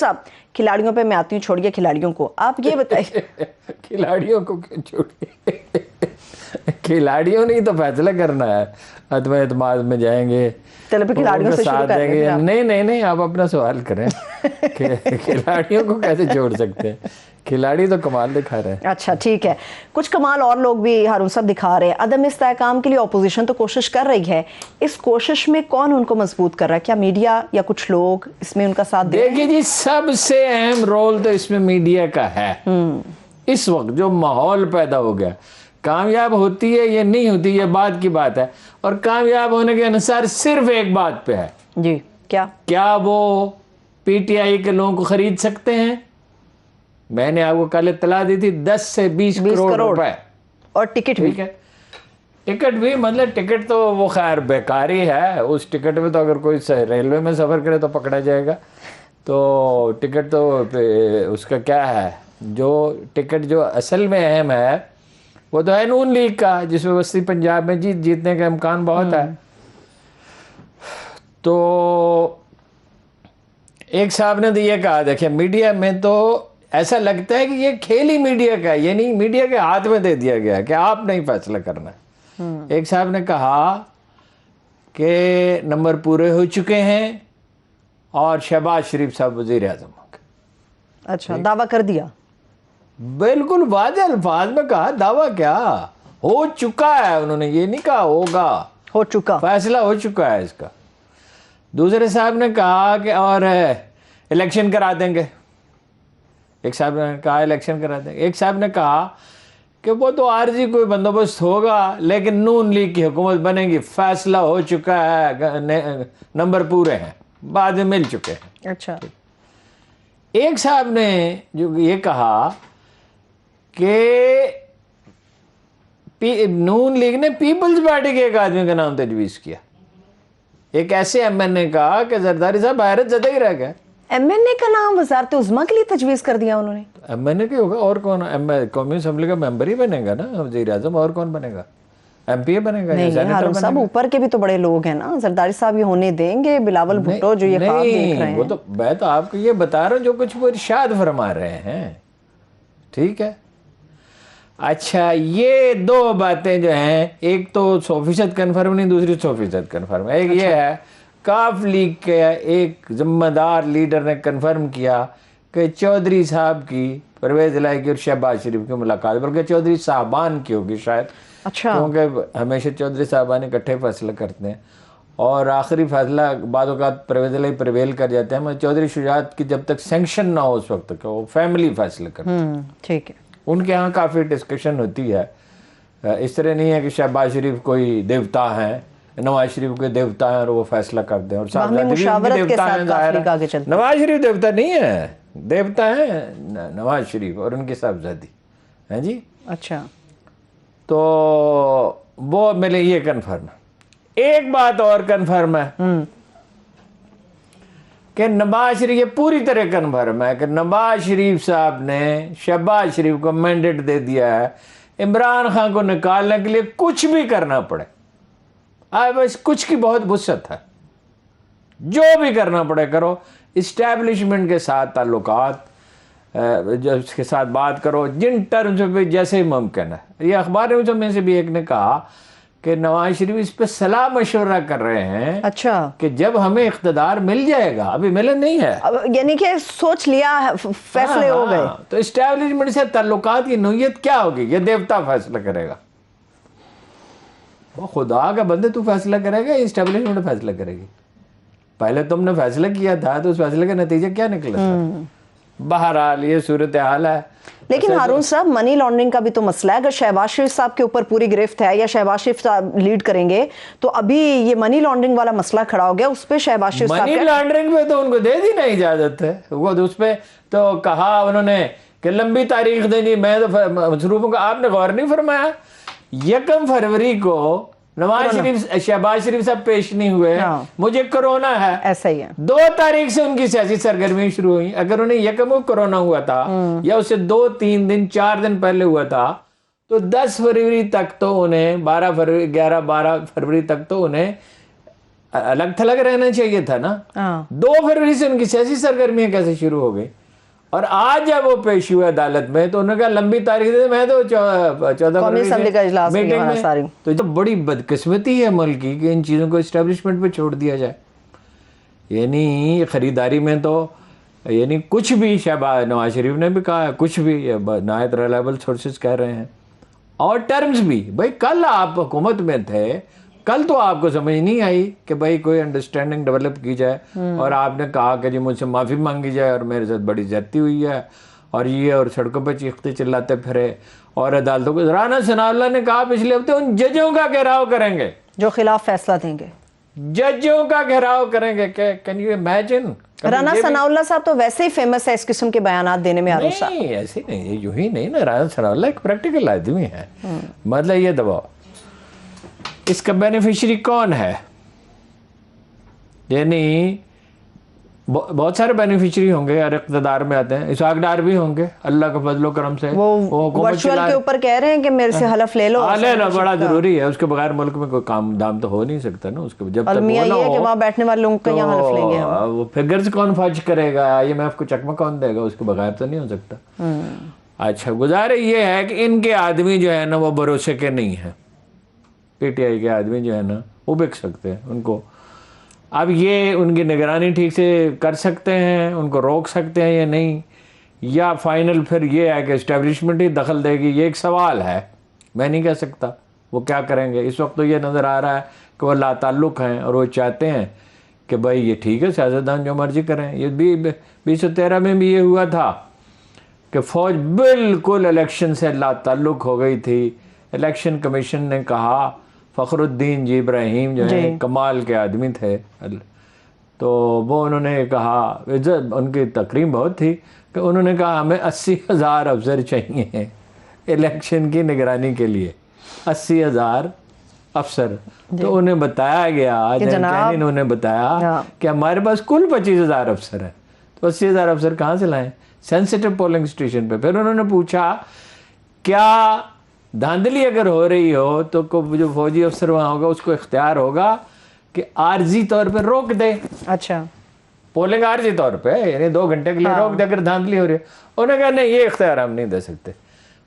صاحب کھلاڑیوں پہ میں آتی ہوں، چھوڑیے کھلاڑیوں کو، آپ یہ بتائیے کھلاڑیوں کو کیوں چھوڑیے؟ کھلاڑیوں نے ہی تو فیصلہ کرنا ہے، عدم اعتماد میں جائیں گے، چلو پھر کھلاڑیوں سے شروع کر رہے ہیں۔ نہیں آپ اپنا سوال کریں کہ کھلاڑیوں کو کیسے چھوڑ سکتے ہیں؟ کھلاڑی تو کمال دکھا رہے ہیں۔ اچھا ٹھیک ہے، کچھ کمال اور لوگ بھی ہارون صاحب دکھا رہے ہیں۔ عدم استحکام کے لیے اپوزیشن تو کوشش کر رہی ہے، اس کوشش میں کون ان کو مضبوط کر رہا ہے؟ کیا میڈیا یا کچھ لوگ اس میں ان کا ساتھ دے رہے ہیں؟ دیکھیے جی، سب سے اہم رول تو اس میں میڈیا کا ہے۔ اس وقت جو ماحول پیدا ہو گیا، کامیاب ہوتی ہے یا نہیں ہوتی یہ بات کی بات ہے، اور کامیاب ہونے کے انحصار صرف ایک بات پہ ہے، جی کیا وہ پی ٹی آئی کے لوگوں کو خرید سکتے ہیں؟ میں نے آپ کو کل اطلاع دی تھی 10 سے 20 کروڑ روپے، اور ٹکٹ بھی۔ ٹھیک ہے، ٹکٹ بھی، مطلب ٹکٹ تو وہ خیر بیکار ہی ہے، اس ٹکٹ میں تو اگر کوئی ریلوے میں سفر کرے تو پکڑا جائے گا، تو ٹکٹ تو اس کا کیا ہے، جو ٹکٹ جو اصل میں اہم ہے وہ تو ہے نون لیگ کا، جس میں وسطی پنجاب میں جیتنے کا امکان بہت ہے۔ تو ایک صاحب نے تو یہ کہا، دیکھیں میڈیا میں تو ایسا لگتا ہے کہ یہ کھیل ہی میڈیا کا ہے، یعنی میڈیا کے ہاتھ میں دے دیا گیا کہ آپ نہیں فیصلہ کرنا ہے۔ ایک صاحب نے کہا کہ نمبر پورے ہو چکے ہیں اور شہباز شریف صاحب وزیر اعظم ہوں گے۔ اچھا، دعویٰ کر دیا؟ بالکل واضح الفاظ میں کہا، دعویٰ کیا، ہو چکا ہے، انہوں نے یہ نہیں کہا ہوگا، ہو چکا، فیصلہ ہو چکا ہے اس کا۔ دوسرے صاحب نے کہا کہ اور الیکشن کرا دیں گے، ایک صاحب نے کہا الیکشن کرا دیں گے، ایک صاحب نے کہا کہ وہ تو عارضی کوئی بندوبست ہوگا لیکن نون لیگ کی حکومت بنے گی، فیصلہ ہو چکا ہے، نمبر پورے ہیں، بعد میں مل چکے ہیں۔ اچھا، ایک صاحب نے جو یہ کہا کہ نون لیگ نے پیپلز پارٹی کے ایک آدمی کا نام تجویز کیا، ایک ایسے ایم این اے کا کہ زرداری صاحب حیرت زدہ ہی رہ گئے۔ ایم این اے کا نام وزارت عظمیٰ کے لیے تجویز کر دیا انہوں نے؟ ایم این اے کے ہوگا، اور کون؟ قومی اسمبلی کا ممبر ہی بنے گا نا وزیر اعظم، اور کون بنے گا؟ ایم پی اے بنے گا؟ نہیں ہارون صاحب، اوپر کے بھی تو بڑے لوگ ہیں نا، زرداری صاحب یہ ہونے دیں گے؟ بلاول بھٹو جو یہ خواب دیکھ رہے ہیں، وہ تو میں تو آپ کو یہ بتا رہا ہوں جو کچھ وہ ارشاد فرما رہے ہیں، ٹھیک ہے۔ اچھا، یہ دو باتیں جو ہیں، ایک تو 100% کنفرم نہیں، دوسری 100% کنفرم ہے۔ ایک یہ ہے، کاف لیگ کے ایک ذمہ دار لیڈر نے کنفرم کیا کہ چودھری صاحب کی، پرویز الہی کی اور شہباز شریف کی ملاقات، بلکہ چودھری صاحبان کی ہوگی شاید، اچھا، کیونکہ ہمیشہ چودھری صاحبان اکٹھے فیصلہ کرتے ہیں، اور آخری فیصلہ بعض اوقات پرویز الہی پریویل کر جاتے ہیں، مگر چودھری شجاعت کی جب تک سینکشن نہ ہو اس وقت تک وہ فیملی فیصلہ کرتے ہیں۔ ٹھیک ہے، ان کے ہاں کافی ڈسکشن ہوتی ہے، اس طرح نہیں ہے کہ شہباز شریف کوئی دیوتا ہیں، نواز شریف کے دیوتا ہیں اور وہ فیصلہ کر دیں، اور باہمی مشاورت کے ساتھ کاف لیگ آگے چلتی ہے۔ نواز شریف دیوتا نہیں ہے، دیوتا ہیں نواز شریف اور ان کی صاحبزادی ہیں جی۔ اچھا، تو وہ ملے، یہ کنفرم ہے۔ ایک بات اور کنفرم ہے کہ نواز شریف، یہ پوری طرح کنفرم ہے کہ نواز شریف صاحب نے شہباز شریف کو مینڈیٹ دے دیا ہے عمران خان کو نکالنے کے لیے کچھ بھی کرنا پڑے، بس کچھ کی بہت وسعت ہے، جو بھی کرنا پڑے کرو، اسٹیبلشمنٹ کے ساتھ تعلقات، اس کے ساتھ بات کرو جن ٹرمز پہ جیسے ممکن ہے۔ یہ اخبار میں سے بھی ایک نے کہا کہ نواز شریف اس پہ صلاح مشورہ کر رہے ہیں، اچھا، کہ جب ہمیں اقتدار مل جائے گا، ابھی ملا نہیں ہے، یعنی کہ سوچ لیا ہے، فیصلے ہو گئے، تو اسٹیبلشمنٹ سے تعلقات کی نوعیت کیا ہوگی یہ دیوتا فیصلہ کرے گا۔ وہ خدا کا بندے، تو فیصلہ کرے گا یا اسٹیبلشمنٹ فیصلہ کرے گی؟ پہلے تم نے فیصلہ کیا تھا تو اس فیصلے کا نتیجہ کیا نکلا تھا؟ بہرحال یہ صورتحال ہے۔ لیکن ہارون صاحب، منی لانڈرنگ کا بھی تو مسئلہ ہے، اگر شہباز شریف صاحب کے اوپر پوری گرفت ہے یا شہباز شریف صاحب لیڈ کریں گے تو ابھی یہ منی لانڈرنگ والا مسئلہ کھڑا ہو گیا، اس پہ شہباز شریف صاحب منی لانڈرنگ پہ تو ان کو دے دی نا اجازت ہے، وہ اس پہ تو کہا انہوں نے کہ لمبی تاریخ دینی، میں تو مصروفوں کا، آپ نے غور نہیں فرمایا 1 فروری کو نواز شریف، شہباز شریف صاحب پیش نہیں ہوئے، مجھے کرونا ہے، ایسا ہی ہے، 2 تاریخ سے ان کی سیاسی سرگرمی شروع ہوئی۔ اگر انہیں 1 کو کرونا ہوا تھا یا اس سے 2-3 دن 4 دن پہلے ہوا تھا تو 10 فروری تک تو انہیں 12 فروری 11-12 فروری تک تو انہیں الگ تھلگ رہنا چاہیے تھا نا. ہاں 2 فروری سے ان کی سیاسی سرگرمیاں کیسے شروع ہو گئی؟ اور آج جب وہ پیش ہوئے عدالت میں تو انہوں نے کہا لمبی تاریخ دے. میں تو 14 قومی فروری اسمبلی کا اجلاس میٹنگ وہاں میں. ساری. تو یہ تو بڑی بدقسمتی ہے ملک کی کہ ان چیزوں کو اسٹیبلشمنٹ پہ چھوڑ دیا جائے. یعنی خریداری میں تو یعنی کچھ بھی نواز شریف نے بھی کہا ہے, کچھ بھی نہایت ریلائبل سورسز کہہ رہے ہیں, اور ٹرمز بھی. بھائی کل آپ حکومت میں تھے, کل تو آپ کو سمجھ نہیں آئی کہ بھائی کوئی انڈرسٹینڈنگ ڈیولپ کی جائے, اور آپ نے کہا کہ جی مجھ سے معافی مانگی جائے اور میرے ساتھ بڑی زیادتی ہوئی ہے اور یہ, اور سڑکوں پہ چیختے چلاتے پھرے, اور عدالتوں کو. رانا ثناء اللہ نے کہا پچھلے ہفتے ان ججوں کا گھیراؤ کریں گے جو خلاف فیصلہ دیں گے, ججوں کا گھیراؤ کریں گے. Can you imagine? Rana Sanaullah Sahab تو ویسے ہی فیمس ہے اس قسم کے بیانات دینے میں. ہارون صاحب نہیں ایسے نہیں, یوں ہی نہیں نا. رانا ثناء اللہ ایک پریکٹیکل آدمی ہے. مطلب یہ دباؤ, اس کا بینیفیشری کون ہے؟ یعنی بہت سارے بینیفیشری ہوں گے, اور اقتدار میں آتے ہیں. اسحاق ڈار بھی ہوں گے, اللہ کے فضل و کرم سے. وہ ورچوئل کے اوپر کہہ رہے ہیں کہ میرے سے حلف لے لو. لے لو, بڑا ضروری ہے. اس کے بغیر ملک میں کوئی کام دام تو ہو نہیں سکتا نا. اس کے جب تک المیہ یہ ہے کہ وہاں بیٹھنے والے لوگوں کا یہاں حلف لیں گے ہم. وہ فگرز کون فج کرے گا, IMF کو چکمہ کون دے گا, اس کے بغیر تو نہیں ہو سکتا. اچھا, گزارے یہ ہے کہ ان کے آدمی جو ہے نا وہ بھروسے کے نہیں ہیں. PTI کے آدمی جو ہے نا وہ بک سکتے ہیں ان کو. اب یہ ان کی نگرانی ٹھیک سے کر سکتے ہیں, ان کو روک سکتے ہیں یا نہیں, یا فائنل پھر یہ ہے کہ اسٹیبلشمنٹ ہی دخل دے گی, یہ ایک سوال ہے. میں نہیں کہہ سکتا وہ کیا کریں گے. اس وقت تو یہ نظر آ رہا ہے کہ وہ لا تعلق ہیں, اور وہ چاہتے ہیں کہ بھائی یہ ٹھیک ہے, سیاستدان جو مرضی کریں. یہ 2013 میں بھی یہ ہوا تھا کہ فوج بالکل الیکشن سے لا تعلق ہو گئی تھی. الیکشن کمیشن نے کہا, فخر الدین جی ابراہیم جو ہیں کمال کے آدمی تھے, تو وہ انہوں نے کہا, ان کی تقریم بہت تھی, کہ انہوں نے کہا ہمیں 80,000 افسر چاہیے الیکشن کی نگرانی کے لیے. 80,000 افسر. تو انہیں بتایا گیا, انہوں نے بتایا کہ ہمارے پاس کل 25,000 افسر ہیں. تو 80,000 افسر کہاں سے لائیں سینسٹیو پولنگ اسٹیشن پہ. پھر انہوں نے پوچھا کیا دھاندلی اگر ہو رہی ہو تو جو فوجی افسر وہاں ہوگا اس کو اختیار ہوگا کہ عارضی طور پہ روک دے. اچھا, پولنگ عارضی طور پہ, یعنی 2 گھنٹے کے لیے روک دے اگر دھاندلی ہو رہی ہے. انہوں نے کہا نہیں, یہ اختیار ہم نہیں دے سکتے.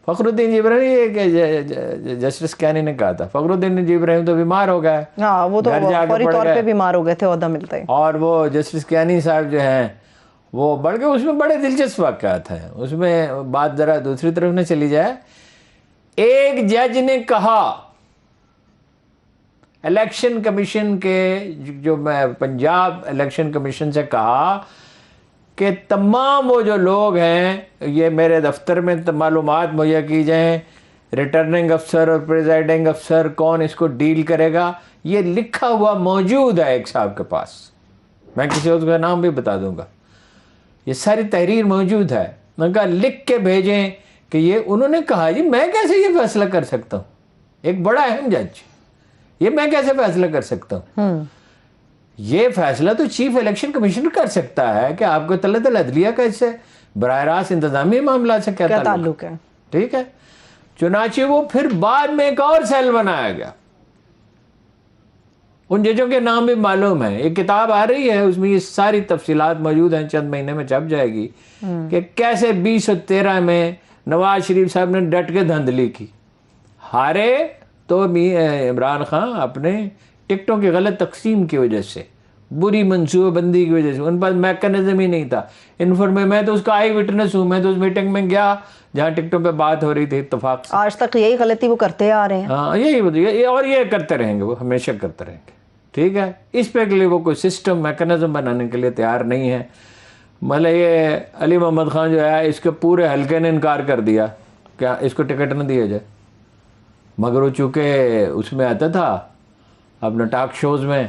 فخر الدین جی ابراہیم, جسٹس کیانی نے کہا تھا, فخر الدین جی ابراہیم تو بیمار ہو گئے, وہ تو فوری طور پہ بیمار ہو گئے تھے عہدہ ملتے. اور وہ جسٹس کیانی صاحب جو ہیں وہ بڑھ کے, اس میں بڑے دلچسپ واقعات ہیں. اس میں بات ذرا دوسری طرف نہ چلی جائے. ایک جج نے کہا الیکشن کمیشن کے, جو میں پنجاب الیکشن کمیشن سے کہا کہ تمام وہ جو لوگ ہیں یہ میرے دفتر میں معلومات مہیا کی جائیں, ریٹرننگ افسر اور پریزائڈنگ افسر کون اس کو ڈیل کرے گا, یہ لکھا ہوا موجود ہے ایک صاحب کے پاس. میں کسی اور کا نام بھی بتا دوں گا. یہ ساری تحریر موجود ہے. میں نے کہا لکھ کے بھیجیں کہ یہ. انہوں نے کہا جی میں کیسے یہ فیصلہ کر سکتا ہوں, ایک بڑا اہم جج, یہ میں کیسے فیصلہ کر سکتا ہوں. یہ فیصلہ تو چیف الیکشن کمیشنر کر سکتا ہے کہ آپ کو اطلاعات العدلیہ کا اس سے براہ راست انتظامی معاملات سے کیا تعلق ہے. ٹھیک ہے. چنانچہ وہ پھر بعد میں ایک اور سیل بنایا گیا. ان ججوں کے نام بھی معلوم ہیں. ایک کتاب آ رہی ہے, اس میں یہ ساری تفصیلات موجود ہیں, چند مہینے میں چھپ جائے گی کہ کیسے 2013 میں نواز شریف صاحب نے ڈٹ کے دھاندلی کی. ہارے تو عمران خان اپنے ٹکٹوں کی غلط تقسیم کی وجہ سے, بری منصوبہ بندی کی وجہ سے. ان پاس میکنزم ہی نہیں تھا. میں تو اس کا آئی وٹنس ہوں. میں تو اس میٹنگ میں گیا جہاں ٹکٹوں پہ بات ہو رہی تھی اتفاق سے. آج تک یہی غلطی وہ کرتے آ رہے ہیں. ہاں یہی, اور یہ کرتے رہیں گے, وہ ہمیشہ کرتے رہیں گے. ٹھیک ہے. اس پہ کے لیے وہ کوئی سسٹم میکنزم بنانے کے لیے تیار نہیں ہے. مطلب یہ علی محمد خان جو ہے اس کے پورے حلقے نے انکار کر دیا کہ اس کو ٹکٹ نہ دیا جائے, مگر وہ چونکہ اس میں آتا تھا اپنے ٹاک شوز میں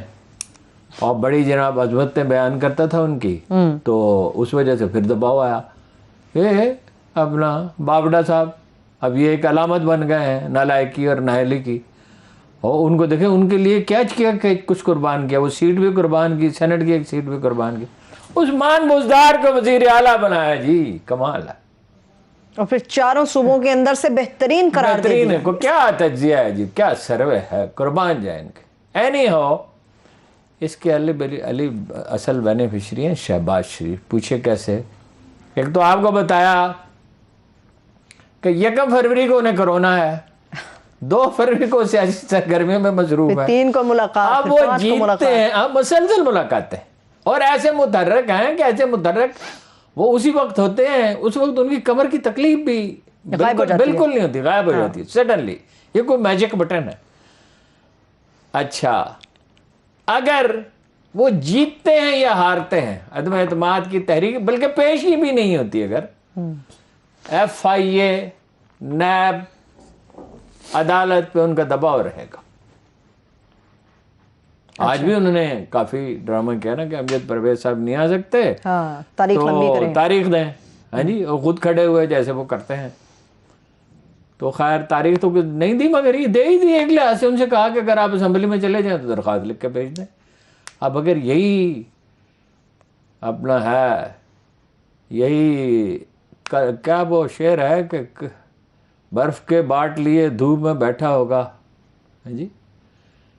اور بڑی جناب عظمتیں بیان کرتا تھا ان کی, تو اس وجہ سے پھر دباؤ آیا. یہ اپنا بابڈا صاحب اب یہ ایک علامت بن گئے ہیں نالائکی اور نااہلی کی. اور ان کو دیکھیں ان کے لیے کیا کہ کچھ قربان کیا. وہ سیٹ بھی قربان کی, سینٹ کی ایک سیٹ بھی قربان کی. عثمان بزدار کو وزیر اعلیٰ بنایا. جی کمال ہے. اور پھر 4 صوبوں کے اندر سے بہترین قرار دے دیا. کو کیا تجزیہ ہے جی, کیا سروے ہے, قربان جائے ان کے. اینی ہو اس کے علی اصل بینیفیشری ہیں شہباز شریف. پوچھے کیسے؟ ایک تو آپ کو بتایا کہ 1 فروری کو انہیں کرونا ہے, 2 فروری کو سیاسی سرگرمیوں میں مصروف ہے, 3 کو ملاقات, اب وہ جیتتے ہیں, اب مسلسل ملاقاتیں, اور ایسے متحرک ہیں کہ ایسے متحرک وہ اسی وقت ہوتے ہیں, اس وقت ان کی کمر کی تکلیف بھی بالکل نہیں ہوتی, غائب ہو جاتی ہے سڈنلی. یہ کوئی میجک بٹن ہے. اچھا, اگر وہ جیتتے ہیں یا ہارتے ہیں, عدم اعتماد کی تحریک بلکہ پیش ہی بھی نہیں ہوتی, اگر FIA نیب عدالت پہ ان کا دباؤ رہے گا. آج بھی انہوں نے کافی ڈرامہ کیا نا کہ امجد پرویز صاحب نہیں آ سکتے, تو تاریخ دیں. ہاں جی, وہ خود کھڑے ہوئے جیسے وہ کرتے ہیں. تو خیر تاریخ تو نہیں دی, مگر یہ دے ہی دی ایک لحاظ سے. ان سے کہا کہ اگر آپ اسمبلی میں چلے جائیں تو درخواست لکھ کے بھیج دیں. اب اگر یہی اپنا ہے, یہی کیا وہ شعر ہے کہ برف کے باٹ لیے دھوپ میں بیٹھا ہوگا, ہاں جی,